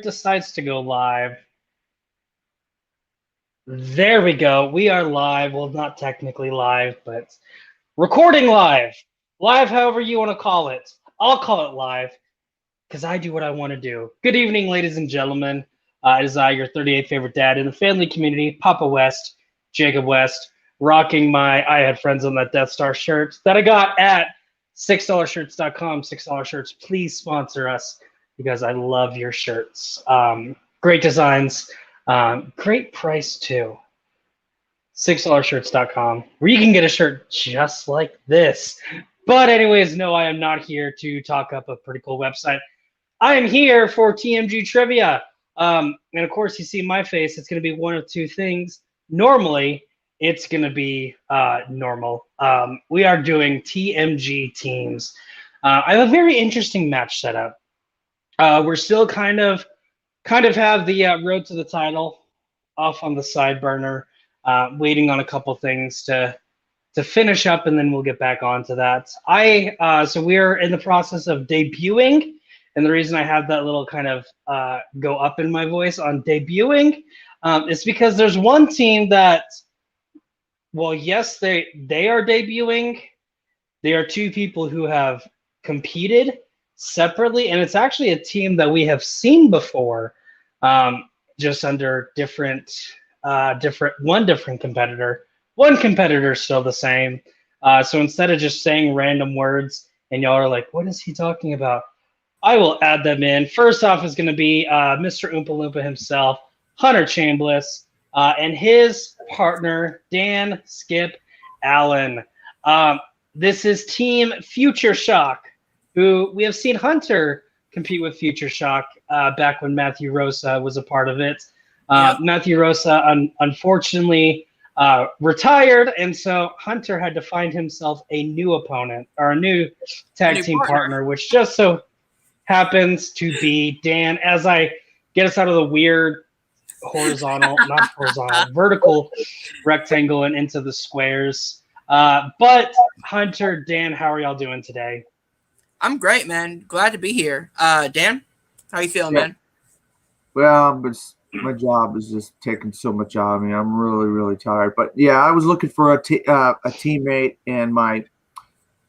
Decides to go live. There we go. We are live. Well, not technically live, but recording live. Live, however you want to call it. I'll call it live because I do what I want to do. Good evening, ladies and gentlemen. It is I, your 38th favorite dad in the family community, Papa West, Jacob West, rocking my I Had Friends on That Death Star shirt that I got at $6shirts.com. $6 shirts, please sponsor us because I love your shirts. Great designs, great price too. $6shirts.com, where you can get a shirt just like this. But anyways, no, I am not here to talk up a pretty cool website. I am here for TMG Trivia. And of course, you see my face. It's going to be one of two things. Normally, it's going to be normal. We are doing TMG teams. I have a very interesting match set up. We're still kind of have the road to the title off on the side burner, waiting on a couple things to finish up, and then we'll get back onto that. So we're in the process of debuting, and the reason I have that little kind of go up in my voice on debuting is because there's one team that, well, yes, they are debuting. They are two people who have competed separately, and it's actually a team that we have seen before, just under different competitor. One competitor is still the same. So instead of just saying random words and y'all are like, what is he talking about? I will add them in. First off is going to be Mr. Oompa Loompa himself, Hunter Chambliss, and his partner, Dan Skip Allen. This is Team Future Shock, who we have seen Hunter compete with Future Shock back when Matthew Rosa was a part of it. Yep. Matthew Rosa, unfortunately, retired, and so Hunter had to find himself a new opponent or a new tag team partner, which just so happens to be Dan. As I get us out of the weird vertical rectangle and into the squares. But Hunter, Dan, how are y'all doing today? I'm great, man. Glad to be here. Dan, how you feeling, man? Well, my job is just taking so much out of me. I'm really, really tired. But yeah, I was looking for a teammate, and my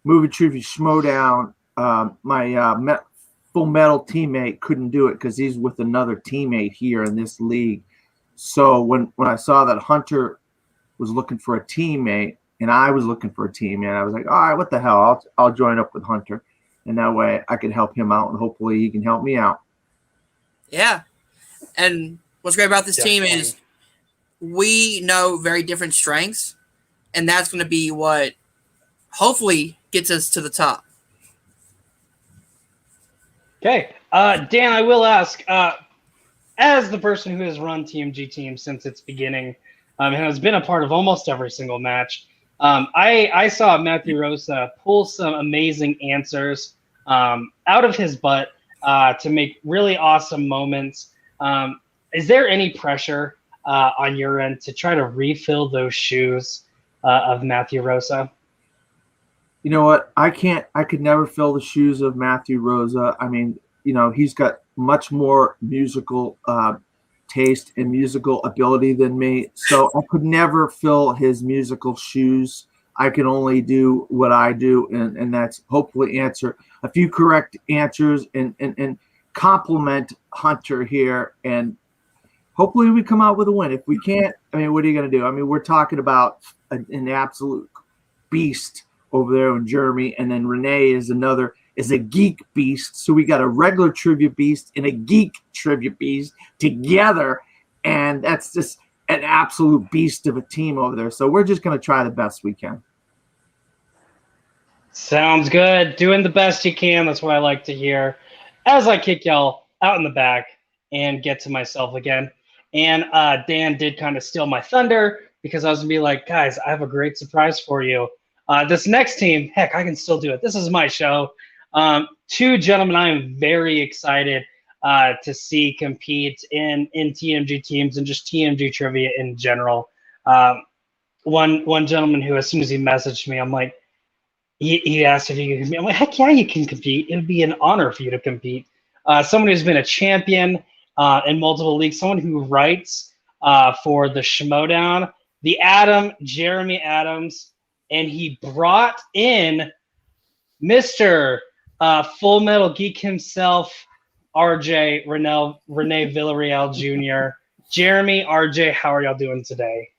movie trivia Schmodown, my Full Metal teammate couldn't do it because he's with another teammate here in this league. So when I saw that Hunter was looking for a teammate and I was looking for a teammate, I was like, all right, what the hell? I'll join up with Hunter, and that way I could help him out, and hopefully he can help me out. Yeah, and what's great about this team is we know very different strengths, and that's going to be what hopefully gets us to the top. Okay. Dan, I will ask, as the person who has run TMG teams since its beginning and has been a part of almost every single match, I saw Matthew Rosa pull some amazing answers out of his butt to make really awesome moments. Is there any pressure on your end to try to refill those shoes of Matthew Rosa? You know what? I could never fill the shoes of Matthew Rosa. I mean, he's got much more musical taste and musical ability than me. So I could never fill his musical shoes. I can only do what I do, and that's hopefully answer a few correct answers and compliment Hunter here. And hopefully we come out with a win. If we can't, I mean, what are you going to do? I mean, we're talking about an absolute beast over there in Jeremy, and then Renee is a geek beast. So we got a regular trivia beast and a geek trivia beast together, and that's just an absolute beast of a team over there. So we're just going to try the best we can. Sounds good. Doing the best you can. That's what I like to hear. As I kick y'all out in the back and get to myself again. And Dan did kind of steal my thunder because I was going to be like, guys, I have a great surprise for you. This next team, heck, I can still do it. This is my show. Two gentlemen I am very excited to see compete in TMG teams and just TMG trivia in general. One gentleman who, as soon as he messaged me, I'm like, he asked if he could compete. I'm like, heck yeah, you can compete. It would be an honor for you to compete. Someone who's been a champion in multiple leagues, someone who writes for the Schmodown, the Adam, Jeremy Adams, and he brought in Mr. Full Metal Geek himself, RJ Rene Villarreal Jr. Jeremy, RJ, how are y'all doing today?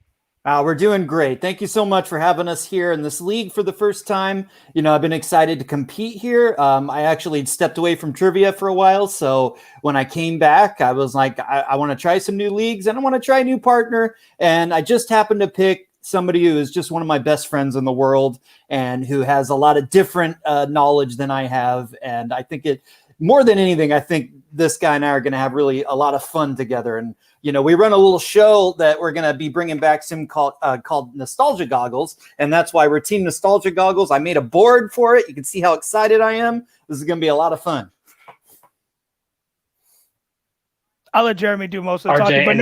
We're doing great. Thank you so much for having us here in this league for the first time. You know, I've been excited to compete here. I actually stepped away from trivia for a while. So when I came back, I was like, I want to try some new leagues and I want to try a new partner. And I just happened to pick somebody who is just one of my best friends in the world and who has a lot of different knowledge than I have. And I think more than anything, I think this guy and I are going to have really a lot of fun together. And, you know, we run a little show that we're going to be bringing back soon called Nostalgia Goggles. And that's why we're Team Nostalgia Goggles. I made a board for it. You can see how excited I am. This is going to be a lot of fun. I'll let Jeremy do most of the RJ, talking, but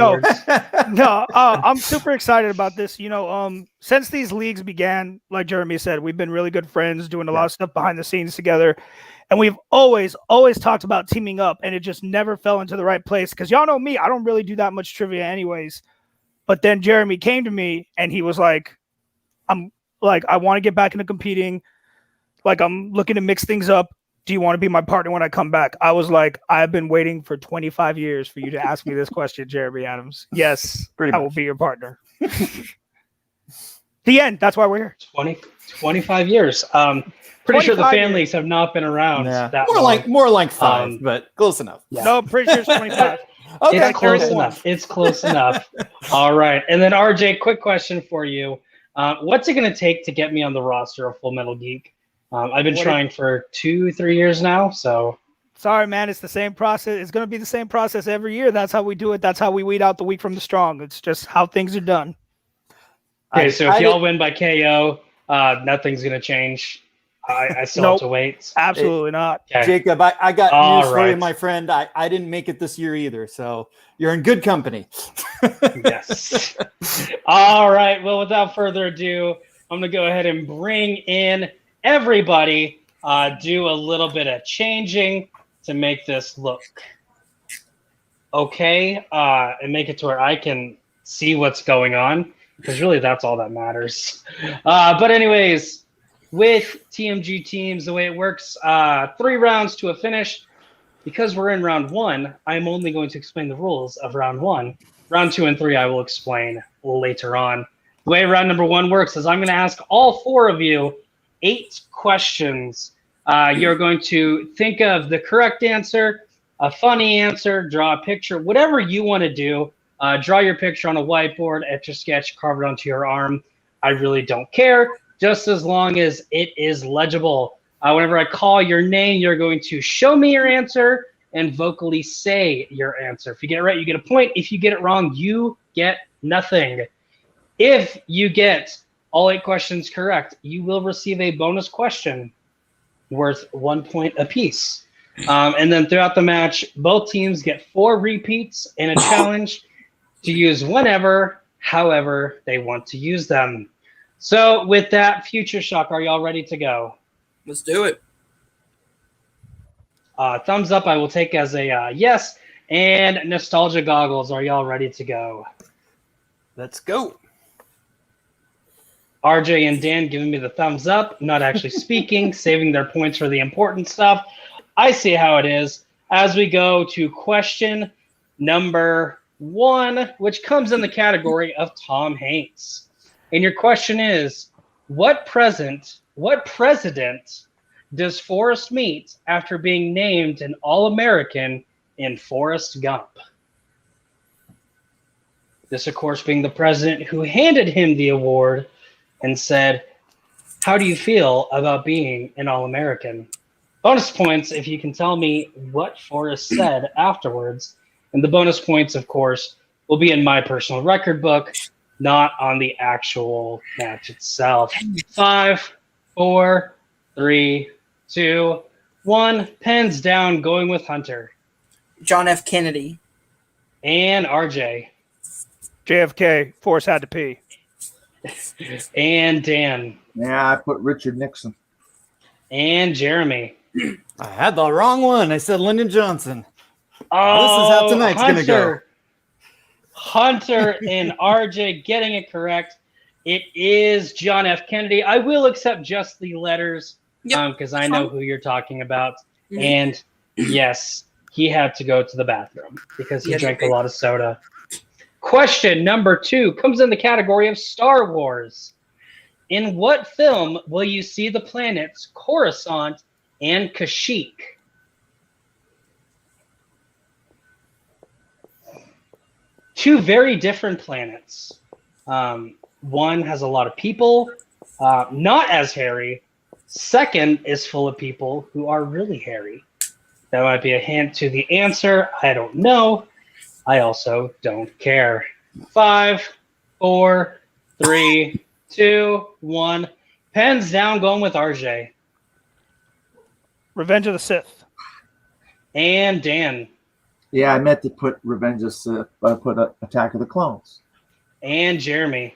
no, I'm super excited about this. You know, since these leagues began, like Jeremy said, we've been really good friends, doing a lot of stuff behind the scenes together. And we've always talked about teaming up, and it just never fell into the right place. Because y'all know me, I don't really do that much trivia anyways. But then Jeremy came to me, and he was like, I want to get back into competing. Like, I'm looking to mix things up. Do you want to be my partner when I come back? I was like, I've been waiting for 25 years for you to ask me this question, Jeremy Adams. Yes, I will be your partner. The end. That's why we're here. 25 years. Pretty sure the families have not been around that long. More like 5, but close enough. Yeah. No, pretty sure it's 25. Okay, it's close enough. It's close enough. All right. And then RJ, quick question for you. What's it going to take to get me on the roster of Full Metal Geek? I've been trying for 2-3 years now, so. Sorry, man. It's the same process. It's going to be the same process every year. That's how we do it. That's how we weed out the weak from the strong. It's just how things are done. Okay, so if y'all win by KO, nothing's going to change. I still have to wait. Absolutely not. Okay. Jacob, I got news for you, my friend. I didn't make it this year either, so you're in good company. Yes. All right. Well, without further ado, I'm going to go ahead and bring in everybody, do a little bit of changing to make this look okay, and make it to where I can see what's going on, because really that's all that matters. But anyways, with TMG teams, the way it works, 3 rounds to a finish. Because we're in round 1, I'm only going to explain the rules of round 1. Round 2 and 3 I will explain later on. The way round number 1 works is I'm going to ask all 4 of you 8 questions. You're going to think of the correct answer, a funny answer, draw a picture, whatever you want to do. Draw your picture on a whiteboard, etch a sketch, carve it onto your arm. I really don't care, just as long as it is legible. Whenever I call your name, you're going to show me your answer and vocally say your answer. If you get it right, you get a point. If you get it wrong, you get nothing. If you get all 8 questions correct, you will receive a bonus question worth 1 point apiece. And then throughout the match, both teams get 4 repeats and a challenge to use whenever, however they want to use them. So with that, Future Shock, are y'all ready to go? Let's do it. Thumbs up I will take as a yes. And Nostalgia Goggles, are y'all ready to go? Let's go. RJ and Dan giving me the thumbs up, not actually speaking, saving their points for the important stuff. I see how it is. As we go to question number 1, which comes in the category of Tom Hanks. And your question is, what president does Forrest meet after being named an All-American in Forrest Gump? This, of course, being the president who handed him the award and said, how do you feel about being an All-American? Bonus points if you can tell me what Forrest said afterwards. And the bonus points, of course, will be in my personal record book, not on the actual match itself. 5, 4, 3, 2, 1. Pens down, going with Hunter. John F. Kennedy. And RJ. JFK. Forrest had to pee. And Dan. Yeah, I put Richard Nixon. And Jeremy. I had the wrong one. I said Lyndon Johnson. Oh, This is how tonight's gonna go. Hunter and RJ getting it correct. It is John F. Kennedy. I will accept just the letters because I know who you're talking about. Mhm. And yes, he had to go to the bathroom because he drank a lot of soda. Question number 2 comes in the category of Star Wars. In what film will you see the planets Coruscant and Kashyyyk? Two very different planets. One has a lot of people, not as hairy. Second is full of people who are really hairy. That might be a hint to the answer. I don't know. I also don't care. 5, 4, 3, 2, 1. Pens down, going with RJ. Revenge of the Sith. And Dan. Yeah, I meant to put Revenge of the Sith, but I put Attack of the Clones. And Jeremy.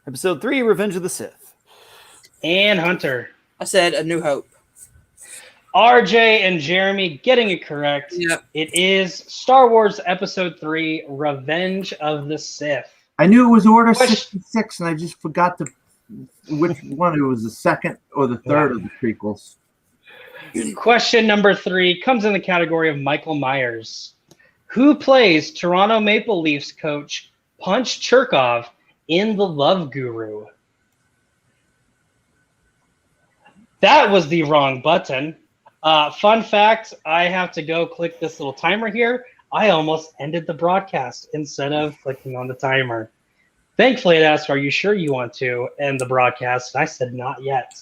Episode 3, Revenge of the Sith. And Hunter. I said A New Hope. RJ and Jeremy getting it correct. Yep. It is Star Wars Episode 3, Revenge of the Sith. I knew it was Order 66, and I just forgot which one it was, the second or the third of the prequels. Question number 3 comes in the category of Michael Myers. Who plays Toronto Maple Leafs coach Punch Cherkov in The Love Guru? That was the wrong button. Fun fact, I have to go click this little timer here. I almost ended the broadcast instead of clicking on the timer. Thankfully, it asked, are you sure you want to end the broadcast? And I said, not yet.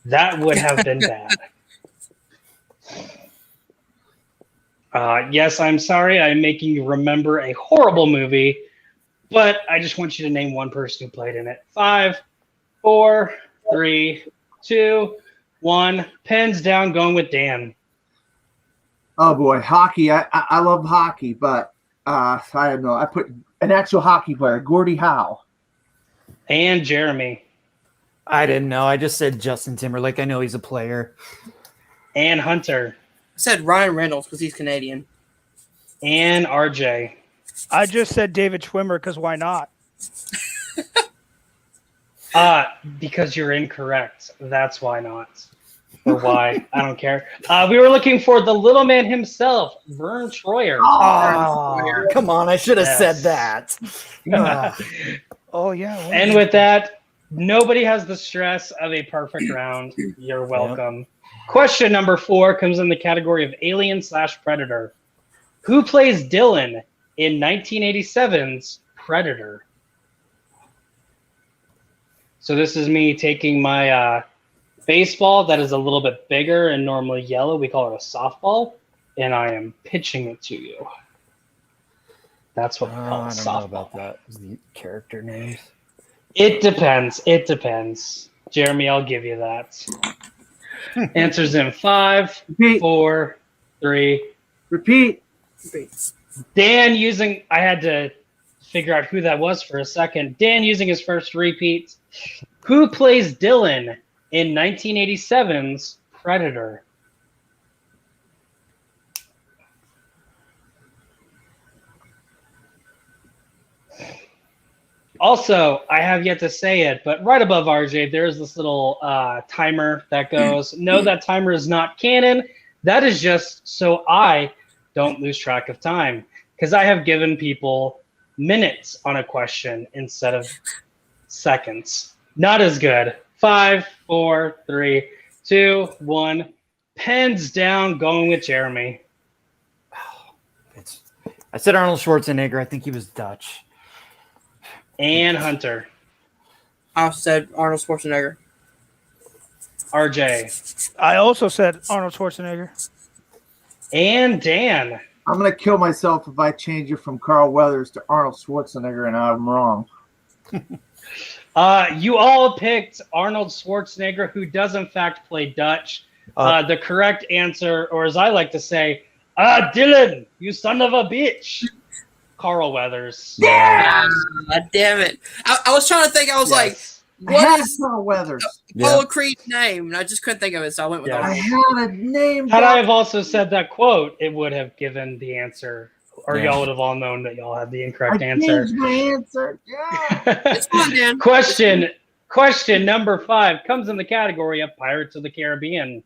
That would have been bad. Yes, I'm sorry. I'm making you remember a horrible movie, but I just want you to name one person who played in it. 5, 4, 3, 2, 1. Pens down, going with Dan. Oh boy, hockey. I love hockey, but I don't know. I put an actual hockey player, Gordie Howe. And Jeremy. I didn't know. I just said Justin Timberlake. I know he's a player. And Hunter. I said Ryan Reynolds because he's Canadian. And RJ. I just said David Schwimmer because why not? Because you're incorrect. That's why not. Or why. I don't care. We were looking for the little man himself, Vern Troyer. Oh, come on. I should have said that. Oh, yeah. And with that, nobody has the stress of a perfect round. You're welcome. Yep. Question number 4 comes in the category of Alien/Predator. Who plays Dylan in 1987's Predator? So this is me taking my baseball that is a little bit bigger and normally yellow. We call it a softball. And I am pitching it to you. That's what we call a softball. I don't know about that. The character names. It depends. It depends. Jeremy, I'll give you that. Answers in 5, 4, 3. Repeat. Dan I had to figure out who that was for a second. Dan using his first repeat. Who plays Dylan in 1987's Predator? Also, I have yet to say it, but right above RJ, there's this little timer that goes, no, that timer is not canon. That is just so I don't lose track of time, because I have given people minutes on a question instead of seconds. Not as good. 5, 4, 3, 2, 1. Pens down, going with Jeremy. I said Arnold Schwarzenegger. I think he was Dutch. And Hunter. I said Arnold Schwarzenegger. RJ. I also said Arnold Schwarzenegger. And Dan. I'm going to kill myself if I change it from Carl Weathers to Arnold Schwarzenegger, and I'm wrong. You all picked Arnold Schwarzenegger, who does in fact play Dutch. The correct answer, or as I like to say, Dylan, you son of a bitch. Carl Weathers. Yeah. Damn it. I was trying to think. I was like, What is Carl Weathers. Apollo Creed's name? And I just couldn't think of it, so I went with Yeah. I Arnold. had a name. Had I down. have also said that quote, it would have given the answer, or Yeah. y'all would have all known that y'all had the I incorrect answer. changed my answer. Yeah. It's fun, Dan. Question number 5 comes in the category of Pirates of the Caribbean.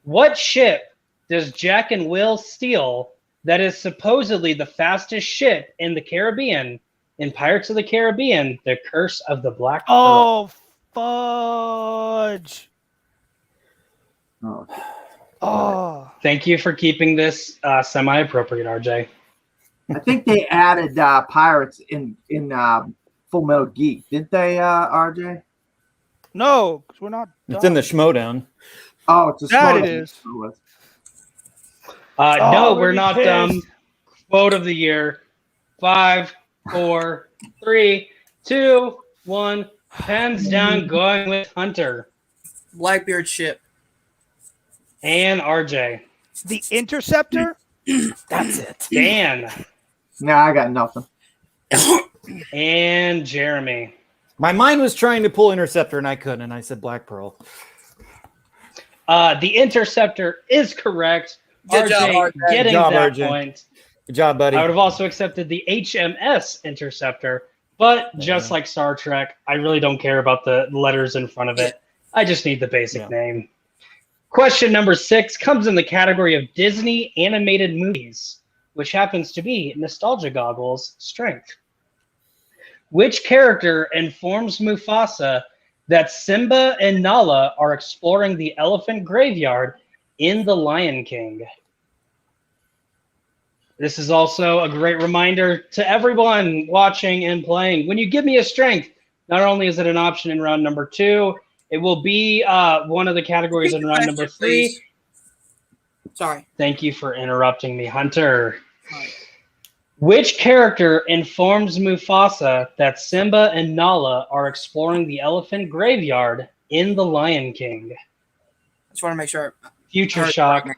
What ship does Jack and Will steal that is supposedly the fastest ship in the Caribbean in Pirates of the Caribbean, The Curse of the Black Pearl? Oh, fudge. Oh, Oh. Thank you for keeping this semi-appropriate, RJ. I think they added pirates in Full Metal Geek, didn't they, RJ? No, because we're not It's done. in the Schmodown. Oh, it's a That smart it is. No, Oh, we're we're not pissed. dumb. Quote of the year. 5, 4, 3, 2, 1. Pens down, going with Hunter Blackbeard ship. and RJ. The Interceptor? That's it. Dan No, I got nothing. and Jeremy. My mind was trying to pull Interceptor and I couldn't, and I said Black Pearl. The Interceptor is correct. Good job, RJ. Getting Good job, that RJ. point. Good job, buddy. I would have also accepted the HMS Interceptor, but just like Star Trek, I really don't care about the letters in front of it. I just need the basic name. Question number 6 comes in the category of Disney animated movies, which happens to be Nostalgia Goggles' strength. Which character informs Mufasa that Simba and Nala are exploring the elephant graveyard in The Lion King? This is also a great reminder to everyone watching and playing. When you give me a strength, not only is it an option in round number 2, it will be one of the categories in round number 3. Please. Sorry. Thank you for interrupting me, Hunter. Which character informs Mufasa that Simba and Nala are exploring the elephant graveyard in The Lion King? Just want to make sure. Future Shock.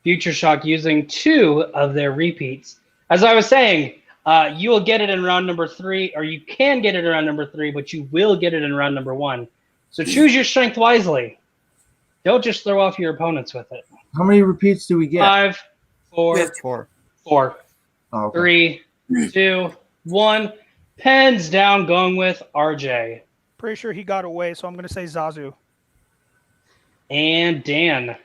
Future Shock using 2 of their repeats. As I was saying, you will get it in round number 3, or you can get it in round number 3, but you will get it in round number 1. So choose your strength wisely. Don't just throw off your opponents with it. How many repeats do we get? 5, 4, 4, Oh, okay. 3, 2, 1. Pens down, going with RJ. Pretty sure he got away, so I'm going to say Zazu. And Dan.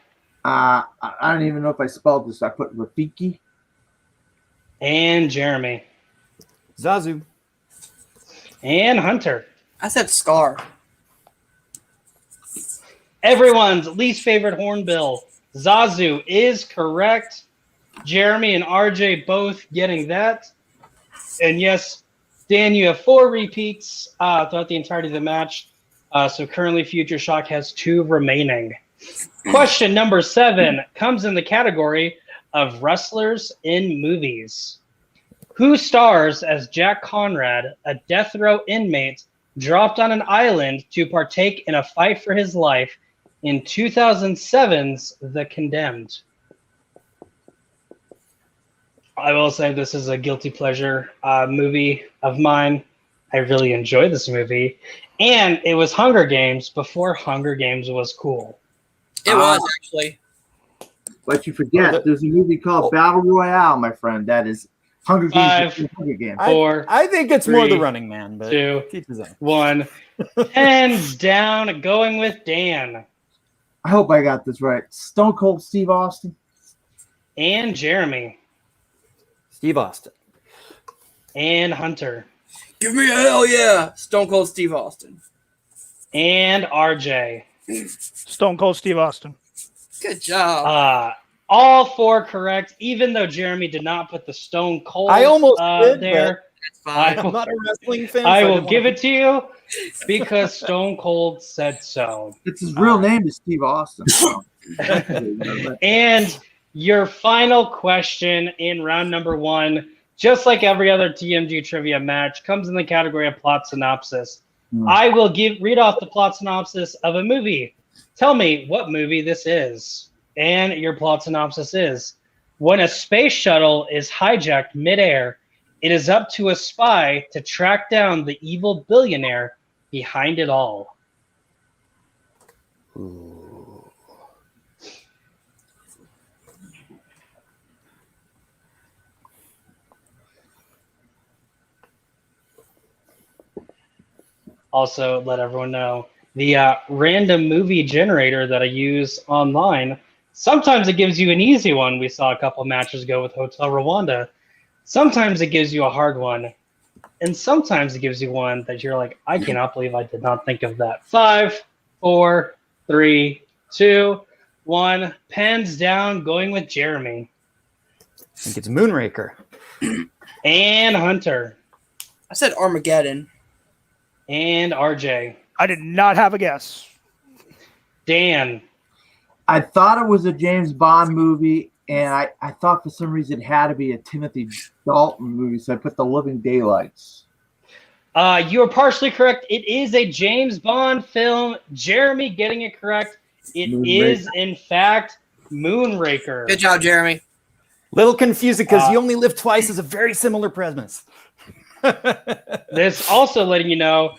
I don't even know if I spelled this. I put Rafiki. And Jeremy. Zazu. And Hunter. I said Scar. Everyone's least favorite hornbill. Zazu is correct. Jeremy and RJ both getting that. And yes, Dan, you have 4 repeats throughout the entirety of the match. So currently Future Shock has 2 remaining. Question number 7 comes in the category of wrestlers in movies. Who stars as Jack Conrad, a death row inmate dropped on an island to partake in a fight for his life in 2007's The Condemned? I will say this is a guilty pleasure movie of mine. I really enjoy this movie. And it was Hunger Games before Hunger Games was cool. It was, actually. But you forget, there's a movie called Battle Royale, my friend. That is Hunger Games. 5, Hunger Games. 4, I think it's more the 3, Running Man, but 2, keep his own. 1. Hands down, going with Dan. I hope I got this right. Stone Cold Steve Austin. And Jeremy. Steve Austin. And Hunter. Give me a hell yeah. Stone Cold Steve Austin. And RJ. Stone Cold Steve Austin. Good job. All 4 correct, even though Jeremy did not put the Stone Cold I almost did, there. That's fine. I'm not a wrestling fan. I so will didn't give wanna- it to you because Stone Cold said so. It's his real name is Steve Austin. And your final question in round number 1, just like every other TMG trivia match, comes in the category of plot synopsis. I will read off the plot synopsis of a movie. Tell me what movie this is. And your plot synopsis is: when a space shuttle is hijacked midair, it is up to a spy to track down the evil billionaire behind it all? Ooh. Also, let everyone know the random movie generator that I use online. Sometimes it gives you an easy one. We saw a couple matches ago with Hotel Rwanda. Sometimes it gives you a hard one. And sometimes it gives you one that you're like, I cannot believe I did not think of that. 5, 4, 3, 2, 1. Pens down, going with Jeremy. I think it's Moonraker. And Hunter. I said Armageddon. And RJ. I did not have a guess. Dan. I thought it was a James Bond movie, and I thought for some reason it had to be a Timothy Dalton movie, so I put The Living Daylights. You are partially correct. It is a James Bond film. Jeremy getting it correct. It is, in fact, Moonraker. Good job, Jeremy. Little confusing because You Only Live Twice is a very similar premise. This also letting you know,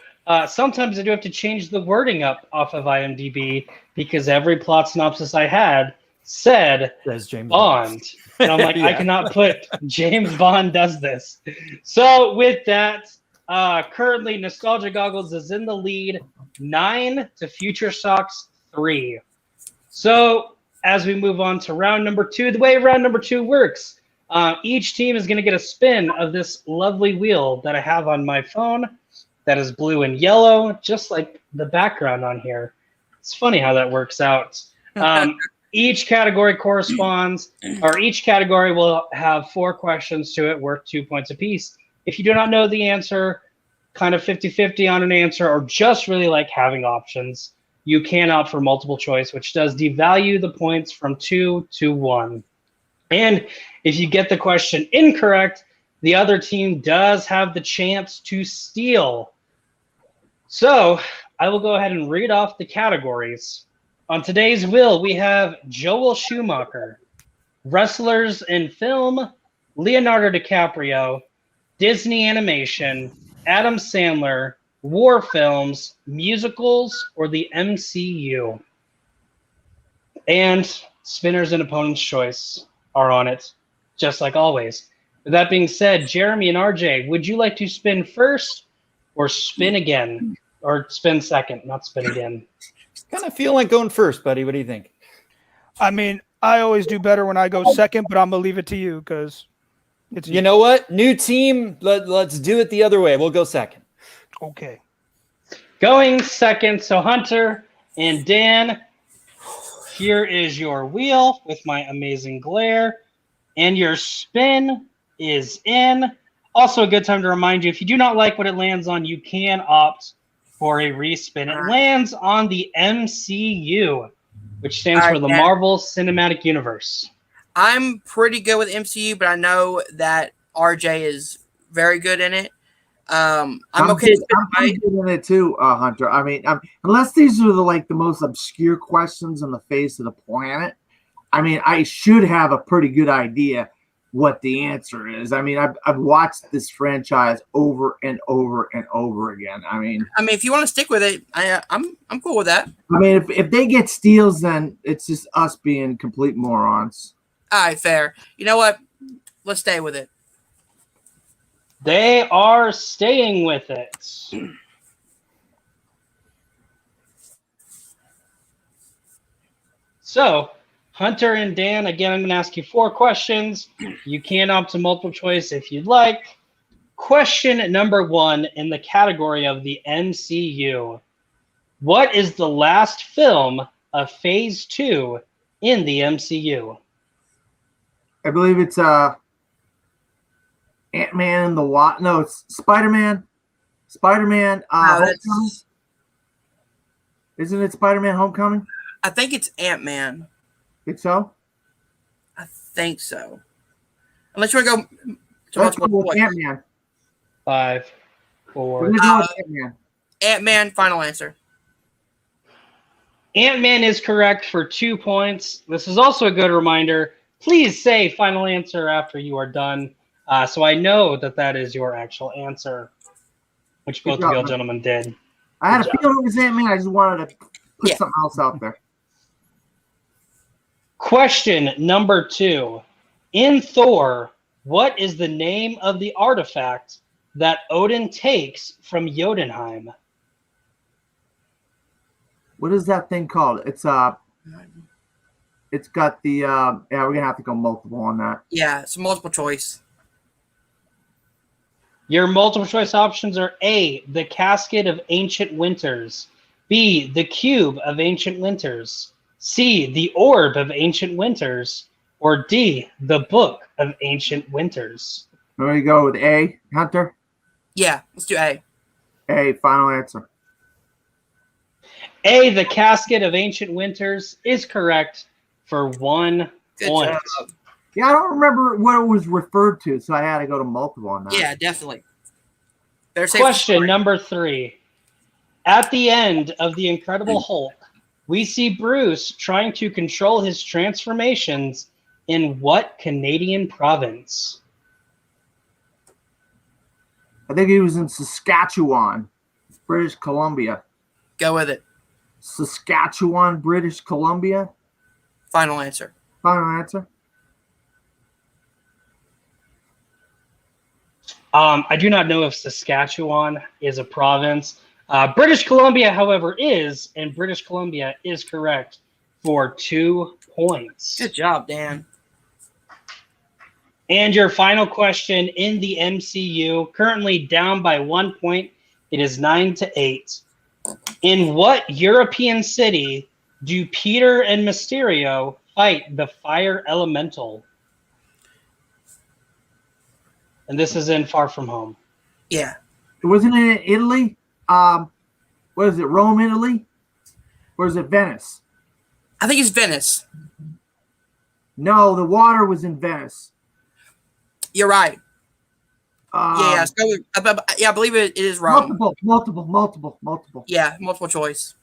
sometimes I do have to change the wording up off of IMDb because every plot synopsis I had said James Bond. And I'm like, Yeah. I cannot put James Bond does this. So with that, currently Nostalgia Goggles is in the lead, 9 to Future Sox 3. So as we move on to round number 2, the way round number 2 works, each team is going to get a spin of this lovely wheel that I have on my phone that is blue and yellow, just like the background on here. It's funny how that works out. Each category corresponds, or each category will have 4 questions to it worth 2 points apiece. If you do not know the answer, kind of 50-50 on an answer, or just really like having options, you can opt for multiple choice, which does devalue the points from 2 to 1. And if you get the question incorrect, the other team does have the chance to steal. So I will go ahead and read off the categories. On today's wheel, we have Joel Schumacher, wrestlers in film, Leonardo DiCaprio, Disney animation, Adam Sandler, war films, musicals, or the MCU. And spinners and opponent's choice are on it, just like always. With that being said, Jeremy and RJ, would you like to spin first or spin again? Or spin second, not spin again. Kind of feel like going first, buddy. What do you think? I mean, I always do better when I go second, but I'm gonna leave it to you because it's You know what? New team. Let's do it the other way. We'll go second. okay. Going second, so Hunter and Dan, here is your wheel with my amazing glare, and your spin is in. Also a good time to remind you, if you do not like what it lands on, you can opt for a respin. It lands on the MCU, which stands for the Marvel Cinematic Universe. I'm pretty good with MCU, but I know that RJ is very good in it. I'm okay. I'm good in it too, Hunter. I mean, unless these are the most obscure questions on the face of the planet, I mean, I should have a pretty good idea what the answer is. I mean, I've watched this franchise over and over and over again. I mean, if you want to stick with it, I'm cool with that. I mean, if they get steals, then it's just us being complete morons. All right, fair. You know what? Let's stay with it. They are staying with it. So, Hunter and Dan, again, I'm going to ask you 4 questions. You can opt to multiple choice if you'd like. Question number 1 in the category of the MCU. What is the last film of Phase 2 in the MCU? I believe it's Ant-Man and the Wasp. No, it's Spider-Man. Spider-Man. Homecoming? Isn't it Spider-Man Homecoming? I think it's Ant-Man. Think so? I think so. Unless you want to go to Let's multiple go with choice. Ant-Man. 5, 4. We're gonna go with Ant-Man. Ant-Man, final answer. Ant-Man is correct for 2 points. This is also a good reminder. Please say final answer after you are done, so I know that that is your actual answer, which both of you gentlemen did. I had Good a job. feeling it was Ant-Man. I just wanted to put Yeah. something else out there. Question number 2. In Thor, what is the name of the artifact that Odin takes from Jotunheim? What is that thing called? It's got the yeah, we're gonna have to go multiple on that. Yeah, it's a multiple choice. Your multiple choice options are A, the Casket of Ancient Winters, B, the Cube of Ancient Winters, C, the Orb of Ancient Winters, or D, the Book of Ancient Winters. There you go with A, Hunter. Yeah, let's do A. A, final answer. A, the Casket of Ancient Winters is correct for 1 Good point. job. Yeah, I don't remember what it was referred to, so I had to go to multiple on that. Yeah, definitely. Better safe than Question sorry. number 3. At the end of The Incredible Hulk, we see Bruce trying to control his transformations in what Canadian province? I think he was in Saskatchewan, British Columbia. Go with it. Saskatchewan, British Columbia. Final answer. Final answer. I do not know if Saskatchewan is a province. British Columbia, however, is, and British Columbia is correct for 2 points. Good job, Dan. And your final question in the MCU, currently down by 1 point. It is 9-8. In what European city do Peter and Mysterio fight the fire elemental? And this is in Far From Home. Yeah. Wasn't it in Italy? What is it, Rome, Italy? Or is it Venice? I think it's Venice. No, the water was in Venice. You're right. Um, Yeah, let's go with, I believe it is Rome. Multiple. Yeah, multiple choice.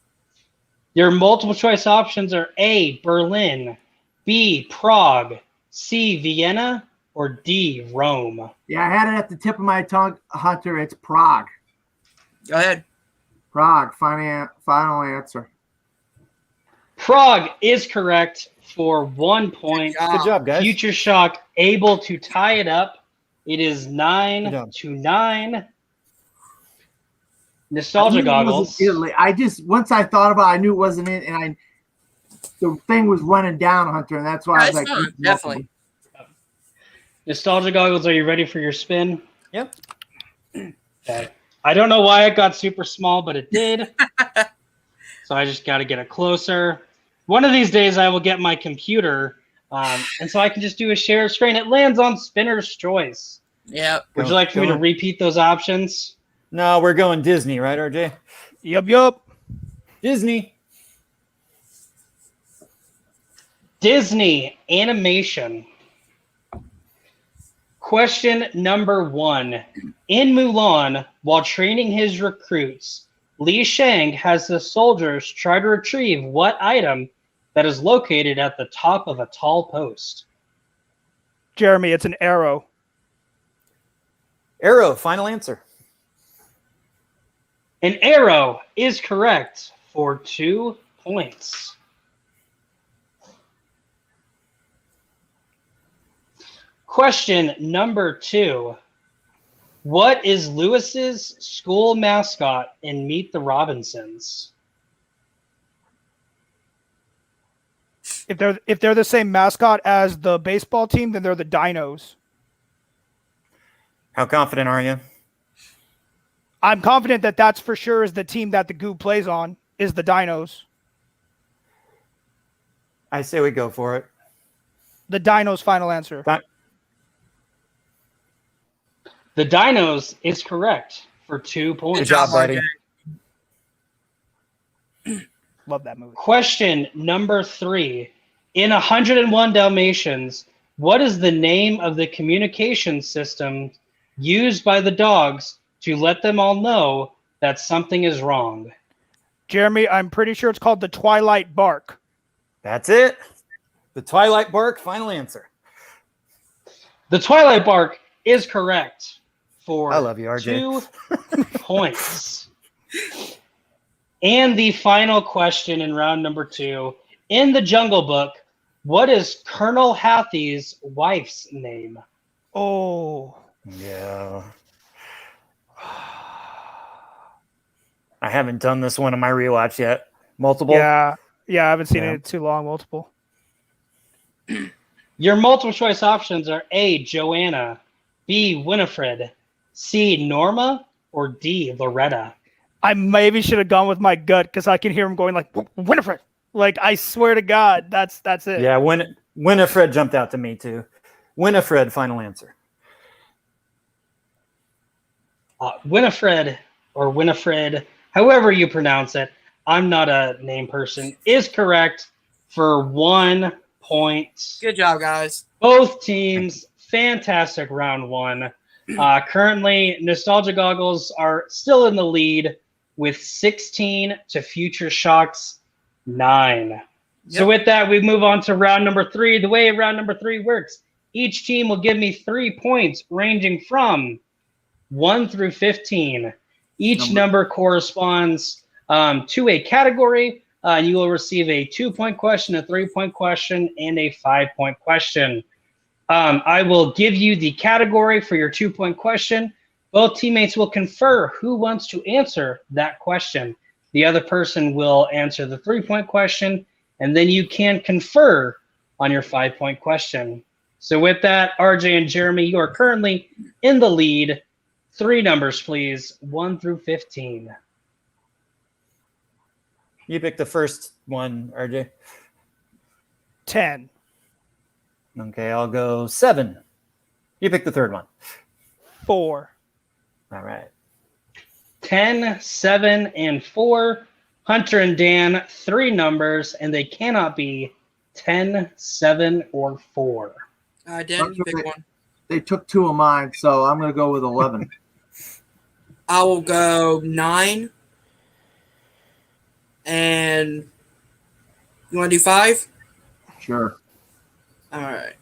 Your multiple choice options are A, Berlin, B, Prague, C, Vienna, or D, Rome. Yeah, I had it at the tip of my tongue, Hunter. It's Prague. Go ahead. Prague, final answer. Prague is correct for 1 point. Good job, guys. Future Shock able to tie it up. It is Good 9-9. I Nostalgia knew it goggles. wasn't Italy. I just, once I thought about it, I knew it wasn't it, and the thing was running down, Hunter, and that's why I was That's like, fine, definitely. Nostalgia goggles, are you ready for your spin? Yep. Okay. I don't know why it got super small, but it did. So I just got to get it closer. One of these days I will get my computer, and so I can just do a share screen. It lands on Spinner's Choice. Yeah. Would you like for me to repeat those options? No, we're going Disney, right, RJ? Yup. Disney. Disney animation. Question number 1. In Mulan, while training his recruits, Li Shang has the soldiers try to retrieve what item that is located at the top of a tall post? Jeremy, it's an arrow. Arrow, final answer. An arrow is correct for 2 points. Question number 2. What is Lewis's school mascot in Meet the Robinsons? If they're the same mascot as the baseball team, then they're the Dinos. How confident are you? I'm confident that that's for sure is the team that the Goob plays on, is the Dinos. I say we go for it. The Dinos, final answer. The Dinos is correct for 2 points. Good job, buddy. Love that movie. Question number 3. In 101 Dalmatians, what is the name of the communication system used by the dogs to let them all know that something is wrong? Jeremy, I'm pretty sure it's called the Twilight Bark. That's it. The Twilight Bark, final answer. The Twilight Bark is correct for I love you, RJ. 2 points. And the final question in round number 2. In the Jungle Book, what is Colonel Hathie's wife's name? Oh. Yeah. I haven't done this one on my rewatch yet. Multiple? Yeah. Yeah, I haven't seen Yeah. it too long. Multiple. Your multiple choice options are A, Joanna, B, Winifred, C, Norma, or D, Loretta. I maybe should have gone with my gut because I can hear him going like Winifred. Like I swear to God, that's it. Yeah, Winifred jumped out to me too. Winifred, final answer. Winifred or Winifred, however you pronounce it, I'm not a name person, is correct for 1 point. Good job, guys. Both teams, fantastic round 1. Currently, Nostalgia Goggles are still in the lead with 16 to Future Shocks 9. So with that, we move on to round number 3. The way round number 3 works, each team will give me 3 points ranging from 1 through 15. Each number corresponds to a category. You will receive a 2-point question, a 3-point question, and a 5-point question. I will give you the category for your 2-point question. Both teammates will confer who wants to answer that question. The other person will answer the 3-point question, and then you can confer on your 5-point question. So with that, RJ and Jeremy, you are currently in the lead. 3 numbers, please, 1 through 15. You pick the first one, RJ. 10. Okay, I'll go 7. You pick the third one. 4. All right. 10, 7, and 4. Hunter and Dan, 3 numbers, and they cannot be 10, 7, or 4. Dan, you pick one. They took 2 of mine, so I'm going to go with 11. I will go 9. And you want to do 5? Sure. All right.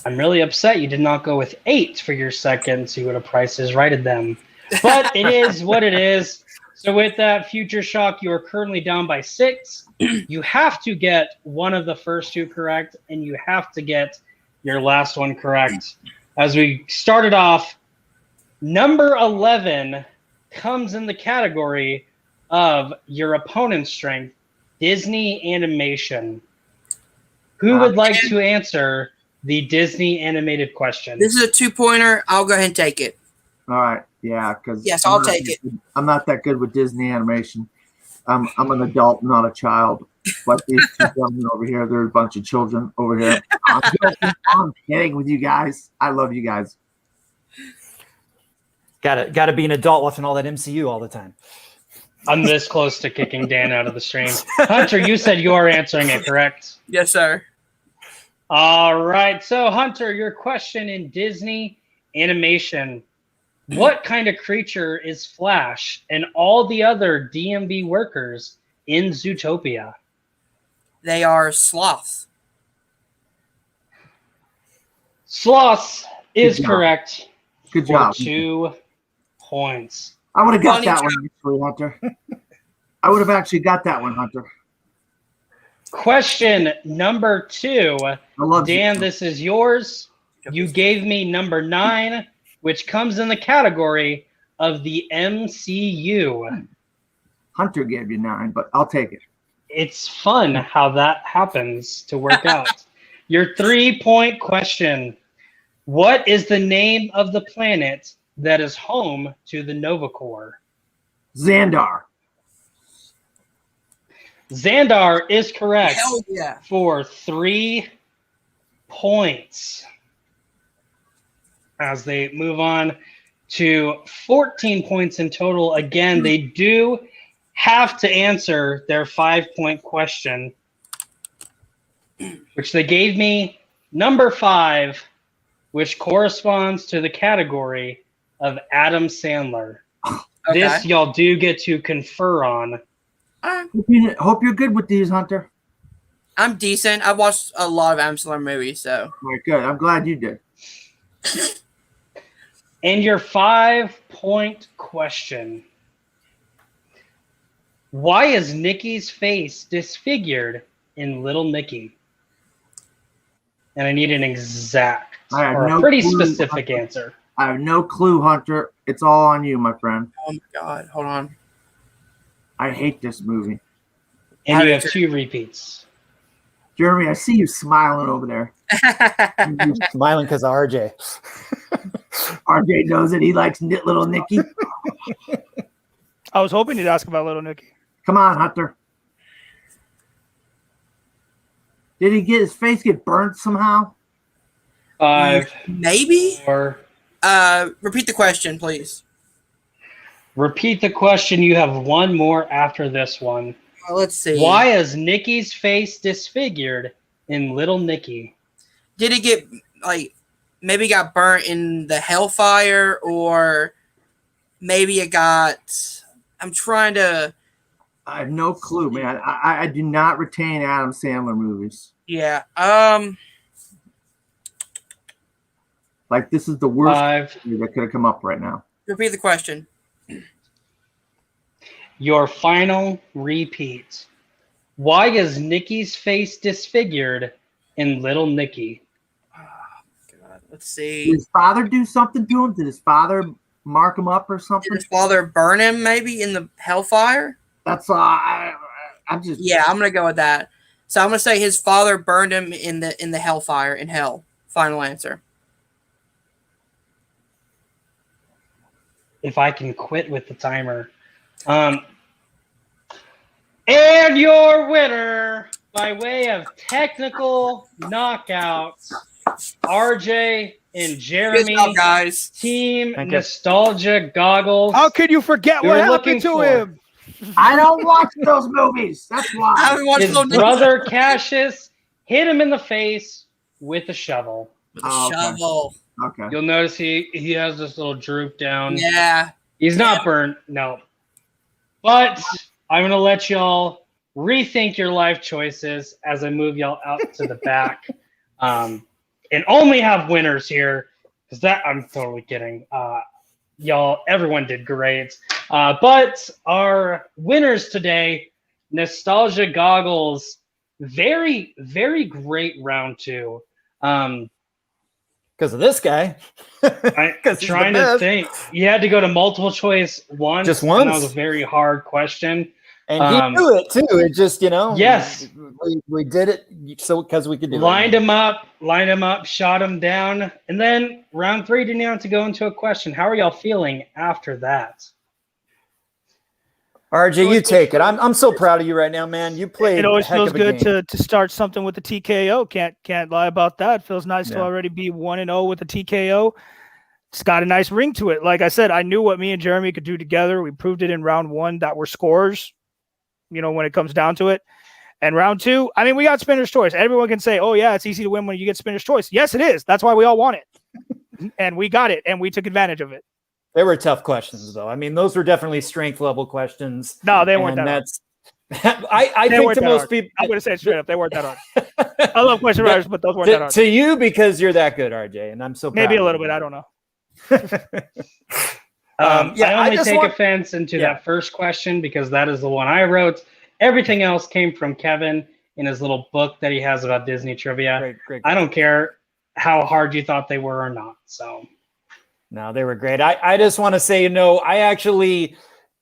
I'm really upset you did not go with 8 for your second, so you would have Prices righted them. But it is what it is. So with that, Future Shock, you are currently down by 6. You have to get one of the first 2 correct, and you have to get your last one correct. As we started off, number 11 comes in the category of your opponent's strength, Disney animation. Who would like to answer the Disney animated question? This is a 2-pointer. I'll go ahead and take it. All right. Yeah, because Yes, I'll take it. I'm not that good with Disney animation. I'm an adult, not a child. But these 2 gentlemen over here, they're a bunch of children over here. I'm kidding with you guys. I love you guys. Got to be an adult watching all that MCU all the time. I'm this close to kicking Dan out of the stream. Hunter, you said you are answering it, correct? Yes, sir. All right. So, Hunter, your question in Disney animation. What kind of creature is Flash and all the other DMV workers in Zootopia? They are sloths. Sloth is Good job. correct. Good for job. 2 points. I would have got Funny that job. one, actually, Hunter. I would have actually got that one, Hunter. Question number 2. I love Dan, you. this is yours. You gave me number 9, which comes in the category of the MCU. Hunter gave you 9, but I'll take it. It's fun how that happens to work out. Your 3-point question. What is the name of the planet that is home to the Nova Corps? Xandar. Xandar is correct Hell yeah. for 3 points. As they move on to 14 points in total. Again, they do have to answer their 5-point question, which they gave me number 5, which corresponds to the category of Adam Sandler. Okay. This y'all do get to confer on. Hope you're good with these, Hunter. I'm decent. I've watched a lot of Adam Sandler movies, so. All right, good. I'm glad you did. And your 5-point question. Why is Nikki's face disfigured in Little Nicky? And I need an exact or a pretty specific answer. I have no clue, Hunter. It's all on you, my friend. Oh my God, hold on. I hate this movie. And you have 2 repeats. Jeremy, I see you smiling over there. Smiling because of RJ. RJ knows that he likes Little Nicky. I was hoping you'd ask about Little Nicky. Come on, Hunter. Did he get his face get burnt somehow? 5, maybe. 4. Repeat the question, please. Repeat the question. You have 1 more after this one. Let's see. Why is Nikki's face disfigured in Little Nicky? Did he get maybe got burnt in the hellfire, or maybe it got? I'm trying to. I have no clue, man. I do not retain Adam Sandler movies. Yeah. Like, this is the worst 5. that could have come up right now. Repeat the question. Your final repeat. Why is Nikki's face disfigured in Little Nicky? God, let's see. Did his father do something to him? Did his father mark him up or something? Did his father burn him maybe in the hellfire? That's I'm just. Yeah, I'm gonna go with that. So I'm gonna say his father burned him in the hellfire in hell. Final answer. If I can quit with the timer. And your winner by way of technical knockouts, RJ and Jeremy. Good job, guys. Team Nostalgia Goggles. How could you forget what happened to him? I don't watch those movies. That's why. I haven't watched His those brother Cassius hit him in the face with a shovel. with a shovel. Okay. You'll notice he has this little droop down. Yeah. He's not burnt, no. But I'm going to let y'all rethink your life choices as I move y'all out to the back. And only have winners here, because that, I'm totally kidding. Y'all, everyone did great. But our winners today, Nostalgia Goggles, very, very great round 2. Because of this guy. I'm trying to think. You had to go to multiple choice once. Just once? And that was a very hard question. And he knew it too. It just, Yes. we did it so because we could do lined him up, shot him down. And then round 3 didn't have to go into a question. How are y'all feeling after that? RJ, you take it. I'm so proud of you right now, man. You played. It always a heck feels of a good game. to start something with the TKO. Can't lie about that. It feels nice to Yeah. already be 1-0 with the TKO. It's got a nice ring to it. Like I said, I knew what me and Jeremy could do together. We proved it in round 1 that we're scorers, when it comes down to it. And round 2, I mean, we got spinner's choice. Everyone can say, oh, yeah, it's easy to win when you get spinner's choice. Yes, it is. That's why we all want it. And we got it, and we took advantage of it. They were tough questions, though. I mean, those were definitely strength level questions. No, they weren't that hard. I think to most people, I'm going to say it straight up. They weren't that hard. I love question writers, but those weren't that hard. To you, because you're that good, RJ, and I'm so proud. Maybe a little bit. I don't know. I only take offense into that first question because that is the one I wrote. Everything else came from Kevin in his little book that he has about Disney trivia. Great. I don't care how hard you thought they were or not. So, no, they were great. I just want to say,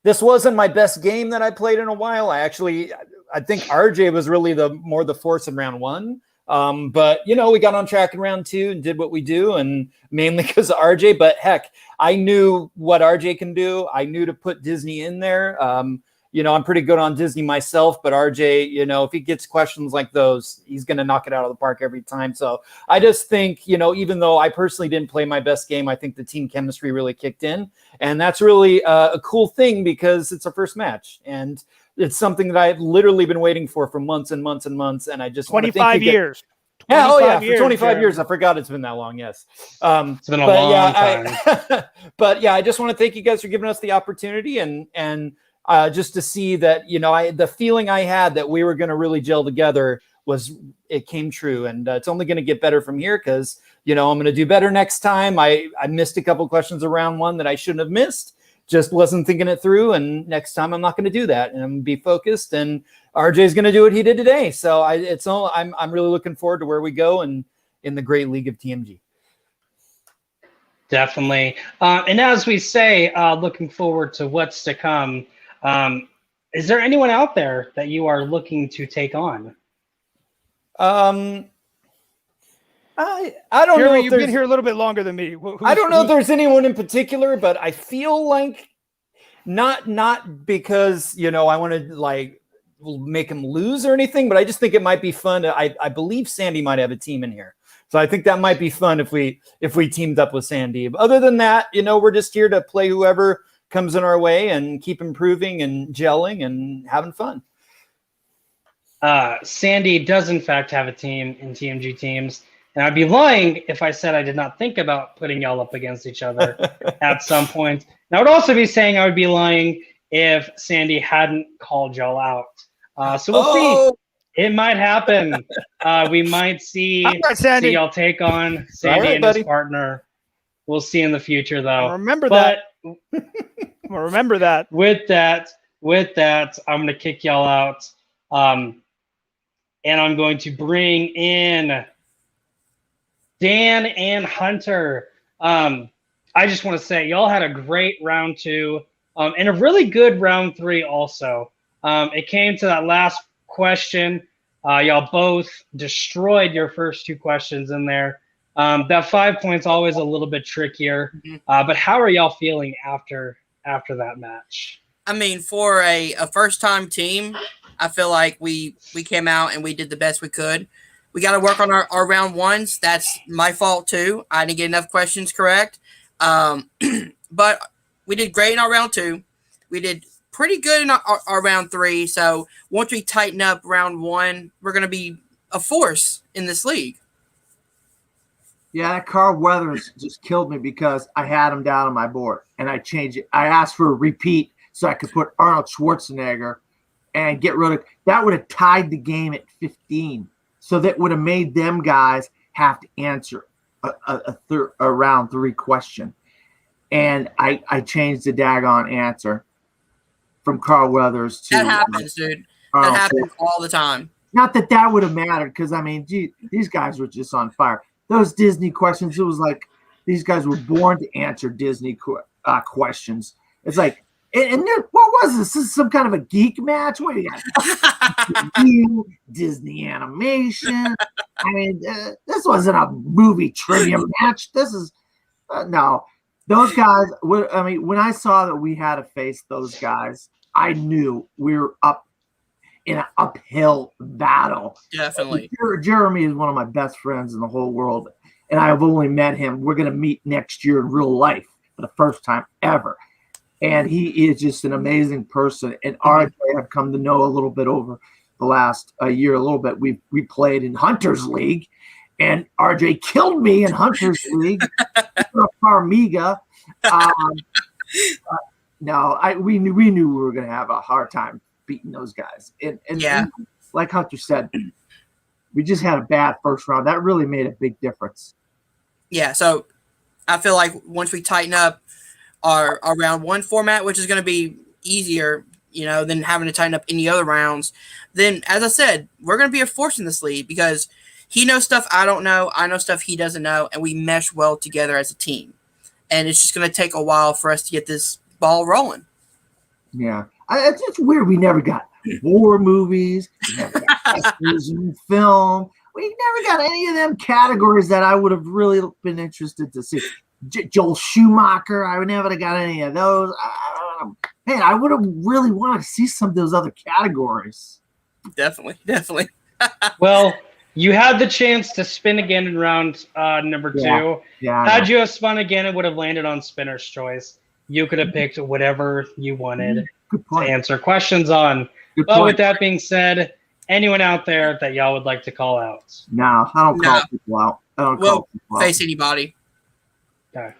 this wasn't my best game that I played in a while. I think RJ was really the force in round 1. But we got on track in round 2 and did what we do, and mainly because of RJ. But heck, I knew what RJ can do. I knew to put Disney in there. I'm pretty good on Disney myself, but RJ, if he gets questions like those, he's going to knock it out of the park every time. So I just think, even though I personally didn't play my best game, I think the team chemistry really kicked in. And that's really a cool thing because it's our first match. And it's something that I've literally been waiting for months and months and months. And I just 25 years. For 25 years. I forgot it's been that long. Yes. It's been a long time. But yeah, I just want to thank you guys for giving us the opportunity and just to see that, the feeling I had that we were going to really gel together it came true. And it's only going to get better from here because, I'm going to do better next time. I missed a couple questions around 1 that I shouldn't have missed. just wasn't thinking it through. And next time I'm not going to do that, and I'm going to be focused. And RJ's going to do what he did today. So I'm really looking forward to where we go and in the great league of TMG. Definitely. And as we say, looking forward to what's to come. Is there anyone out there that you are looking to take on? I don't know. You've been here a little bit longer than me. I don't know if there's anyone in particular, but I feel like not because, I want to like make him lose or anything, but I just think it might be fun. I believe Sandy might have a team in here. So I think that might be fun if we teamed up with Sandy. But other than that, we're just here to play whoever comes in our way and keep improving and gelling and having fun. Sandy does in fact have a team in TMG Teams, and I'd be lying if I said I did not think about putting y'all up against each other at some point. And I would also be saying I would be lying if Sandy hadn't called y'all out. So we'll see. It might happen. We might see y'all take on Sandy and his partner. We'll see in the future, though. Remember that. With that, I'm going to kick y'all out. And I'm going to bring in Dan and Hunter. I just want to say y'all had a great round 2 and a really good round 3 also. It came to that last question. Y'all both destroyed your first 2 questions in there. That 5 points always a little bit trickier. But how are y'all feeling after that match? I mean, for a first-time team, I feel like we came out and we did the best we could. We got to work on our round 1s. That's my fault, too. I didn't get enough questions correct. But we did great in our round 2. We did pretty good in our round 3. So once we tighten up round 1, we're going to be a force in this league. Yeah, that Carl Weathers just killed me because I had him down on my board and I changed it. I asked for a repeat so I could put Arnold Schwarzenegger and get rid of that. Would have tied the game at 15. So that would have made them guys have to answer a round 3 question. And I changed the daggone answer from Carl Weathers to that happens, dude. That happens all the time. Not that would have mattered because I mean, gee, these guys were just on fire. Those Disney questions, it was like these guys were born to answer Disney questions. It's like, and what was this? This is some kind of a geek match? What do you got? Disney animation. I mean, this wasn't a movie trivia match. This is no. Those guys. I mean, when I saw that we had to face those guys, I knew we were up in an uphill battle. Definitely. Jeremy is one of my best friends in the whole world, and I've only met him. We're going to meet next year in real life for the first time ever. And he is just an amazing person. And RJ I've come to know a little bit over the last year, a little bit. We played in Hunter's League, and RJ killed me in Hunter's League. Farmiga. No, we knew we were going to have a hard time beating those guys. And like Hunter said, we just had a bad first round. That really made a big difference. Yeah, so I feel like once we tighten up our round 1 format, which is going to be easier, than having to tighten up any other rounds, then, as I said, we're going to be a force in this league because he knows stuff I don't know, I know stuff he doesn't know, and we mesh well together as a team. And it's just going to take a while for us to get this ball rolling. Yeah. It's just weird. We never got war movies. We never got film. We never got any of them categories that I would have really been interested to see. Joel Schumacher. I would never have got any of those. Man, I would have really wanted to see some of those other categories. Definitely. Well, you had the chance to spin again in round number 2. Yeah. Had you have spun again, it would have landed on Spinner's Choice. You could have picked whatever you wanted to answer questions on. But with that being said, anyone out there that y'all would like to call out? No, I don't call people out. I don't call people out. Face anybody. Okay.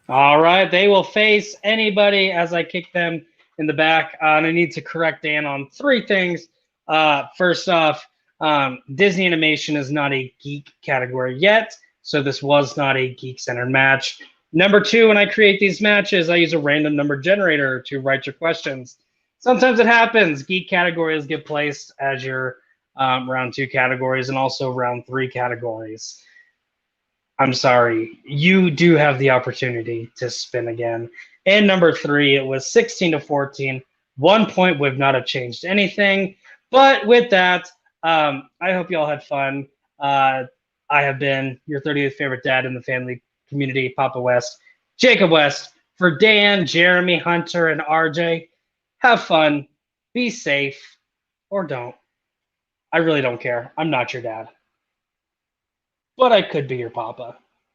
All right. They will face anybody as I kick them in the back. And I need to correct Dan on 3 things. First off, Disney animation is not a geek category yet. So this was not a geek-centered match. Number 2, when I create these matches, I use a random number generator to write your questions. Sometimes it happens. Geek categories get placed as your round 2 categories and also round 3 categories. I'm sorry. You do have the opportunity to spin again. And number 3, it was 16-14. 1 point would not have changed anything. But with that, I hope you all had fun. I have been your 30th favorite dad in the family community, Papa West, Jacob West. For Dan, Jeremy, Hunter, and RJ, have fun, be safe, or don't. I really don't care. I'm not your dad. But I could be your papa.